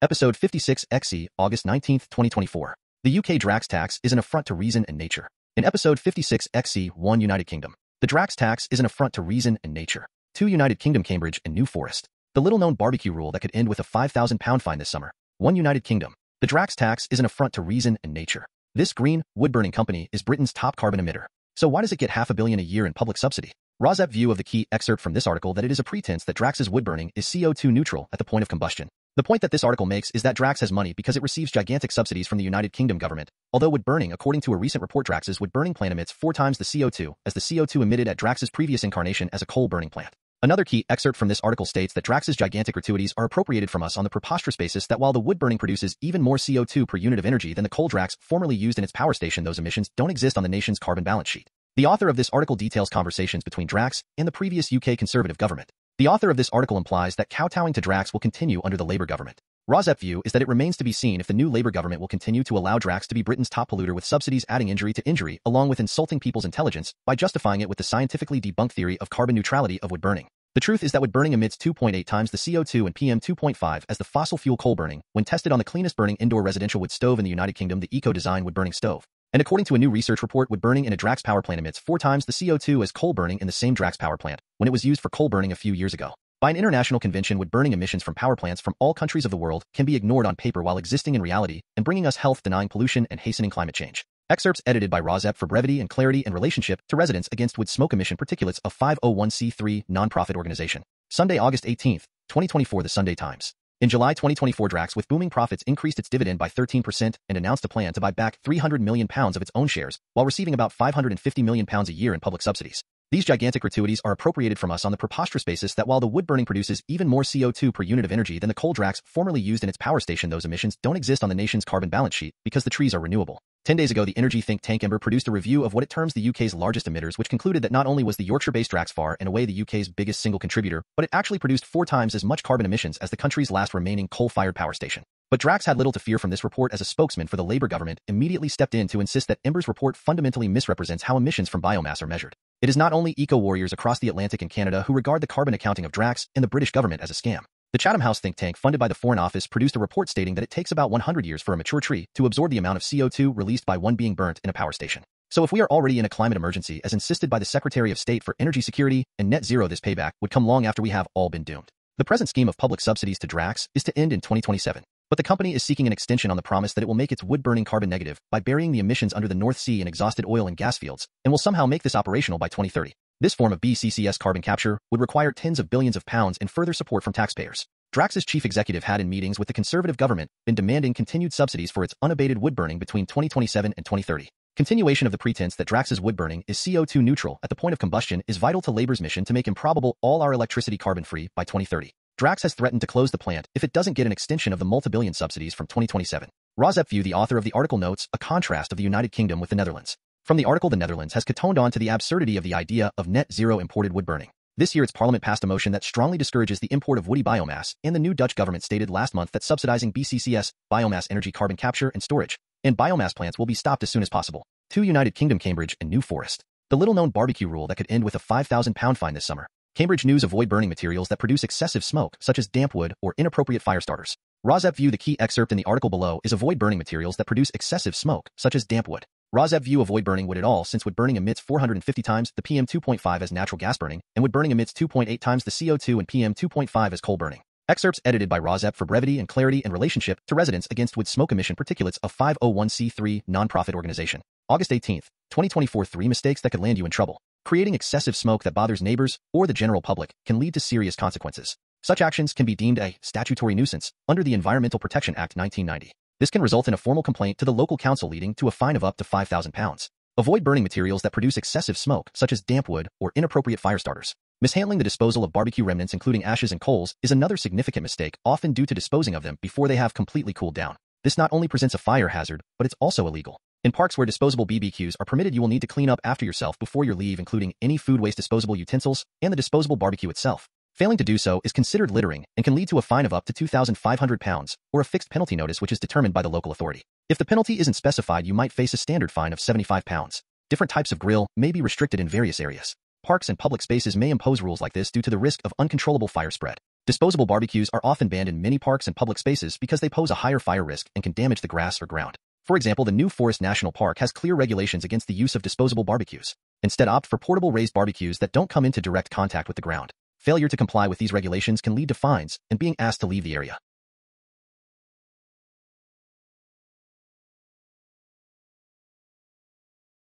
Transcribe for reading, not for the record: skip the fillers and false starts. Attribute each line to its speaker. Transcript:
Speaker 1: Episode 56 XE, August 19, 2024. The UK Drax tax is an affront to reason and nature. In Episode 56 XE, 1 United Kingdom. The Drax tax is an affront to reason and nature. 2 United Kingdom Cambridge and New Forest. The little-known barbecue rule that could end with a £5,000 fine this summer. 1 United Kingdom. The Drax tax is an affront to reason and nature. This green, wood-burning company is Britain's top carbon emitter. So why does it get £500 million a year in public subsidy? RAWSEP View of the key excerpt from this article that it is a pretense that Drax's wood-burning is CO2 neutral at the point of combustion. The point that this article makes is that Drax has money because it receives gigantic subsidies from the United Kingdom government, although wood-burning, according to a recent report, Drax's wood-burning plant emits 4 times the CO2 as the CO2 emitted at Drax's previous incarnation as a coal-burning plant. Another key excerpt from this article states that Drax's gigantic gratuities are appropriated from us on the preposterous basis that while the wood-burning produces even more CO2 per unit of energy than the coal Drax formerly used in its power station, those emissions don't exist on the nation's carbon balance sheet. The author of this article details conversations between Drax and the previous UK Conservative government. The author of this article implies that kowtowing to Drax will continue under the Labour government. RAWSEP View is that it remains to be seen if the new Labour government will continue to allow Drax to be Britain's top polluter, with subsidies adding injury to injury along with insulting people's intelligence by justifying it with the scientifically debunked theory of carbon neutrality of wood burning. The truth is that wood burning emits 2.8 times the CO2 and PM2.5 as the fossil fuel coal burning when tested on the cleanest burning indoor residential wood stove in the United Kingdom, the EcoDesign wood burning stove. And according to a new research report, wood burning in a Drax power plant emits 4 times the CO2 as coal burning in the same Drax power plant when it was used for coal burning a few years ago. By an international convention, wood burning emissions from power plants from all countries of the world can be ignored on paper while existing in reality and bringing us health, denying pollution and hastening climate change. Excerpts edited by RAWSEP for brevity and clarity in relationship to residents against wood smoke emission Particulates, a 501c3 non-profit organization. Sunday, August 18, 2024. The Sunday Times. In July 2024, Drax, with booming profits, increased its dividend by 13% and announced a plan to buy back £300 million of its own shares, while receiving about £550 million a year in public subsidies. These gigantic gratuities are appropriated from us on the preposterous basis that while the wood burning produces even more CO2 per unit of energy than the coal Drax formerly used in its power station, those emissions don't exist on the nation's carbon balance sheet because the trees are renewable. 10 days ago, the energy think tank Ember produced a review of what it terms the UK's largest emitters, which concluded that not only was the Yorkshire-based Drax far and away the UK's biggest single contributor, but it actually produced 4 times as much carbon emissions as the country's last remaining coal-fired power station. But Drax had little to fear from this report, as a spokesman for the Labour government immediately stepped in to insist that Ember's report fundamentally misrepresents how emissions from biomass are measured. It is not only eco-warriors across the Atlantic and Canada who regard the carbon accounting of Drax and the British government as a scam. The Chatham House think tank, funded by the Foreign Office, produced a report stating that it takes about 100 years for a mature tree to absorb the amount of CO2 released by one being burnt in a power station. So if we are already in a climate emergency, as insisted by the Secretary of State for Energy Security and Net Zero, this payback would come long after we have all been doomed. The present scheme of public subsidies to Drax is to end in 2027. But the company is seeking an extension on the promise that it will make its wood-burning carbon negative by burying the emissions under the North Sea in exhausted oil and gas fields, and will somehow make this operational by 2030. This form of BCCS carbon capture would require tens of billions of pounds in further support from taxpayers. Drax's chief executive had, in meetings with the Conservative government, been demanding continued subsidies for its unabated wood-burning between 2027 and 2030. Continuation of the pretense that Drax's wood-burning is CO2 neutral at the point of combustion is vital to Labour's mission to make improbable all our electricity carbon-free by 2030. Drax has threatened to close the plant if it doesn't get an extension of the multi-billion subsidies from 2027. RAWSEP View, the author of the article, notes a contrast of the United Kingdom with the Netherlands. From the article, the Netherlands has kowtowed on to the absurdity of the idea of net zero imported wood burning. This year, its parliament passed a motion that strongly discourages the import of woody biomass, and the new Dutch government stated last month that subsidizing BCCS, biomass energy carbon capture and storage, and biomass plants will be stopped as soon as possible. 2 United Kingdom Cambridge and New Forest. The little-known barbecue rule that could end with a £5,000 fine this summer. Cambridge News: avoid burning materials that produce excessive smoke, such as damp wood or inappropriate fire starters. RAWSEP View, the key excerpt in the article below is avoid burning materials that produce excessive smoke, such as damp wood. RAWSEP View: avoid burning wood at all, since wood burning emits 450 times the PM2.5 as natural gas burning, and wood burning emits 2.8 times the CO2 and PM2.5 as coal burning. Excerpts edited by RAWSEP for brevity and clarity in relationship to residents against wood smoke emission Particulates, a 501c3 non-profit organization. August 18, 2024. 3 mistakes that could land you in trouble. Creating excessive smoke that bothers neighbors or the general public can lead to serious consequences. Such actions can be deemed a statutory nuisance under the Environmental Protection Act 1990. This can result in a formal complaint to the local council, leading to a fine of up to £5,000. Avoid burning materials that produce excessive smoke, such as damp wood or inappropriate fire starters. Mishandling the disposal of barbecue remnants, including ashes and coals, is another significant mistake, often due to disposing of them before they have completely cooled down. This not only presents a fire hazard, but it's also illegal. In parks where disposable BBQs are permitted, you will need to clean up after yourself before your leave, including any food waste, disposable utensils, and the disposable barbecue itself. Failing to do so is considered littering and can lead to a fine of up to £2,500 or a fixed penalty notice, which is determined by the local authority. If the penalty isn't specified, you might face a standard fine of £75. Different types of grill may be restricted in various areas. Parks and public spaces may impose rules like this due to the risk of uncontrollable fire spread. Disposable barbecues are often banned in many parks and public spaces because they pose a higher fire risk and can damage the grass or ground. For example, the New Forest National Park has clear regulations against the use of disposable barbecues. Instead, opt for portable raised barbecues that don't come into direct contact with the ground. Failure to comply with these regulations can lead to fines and being asked to leave the area.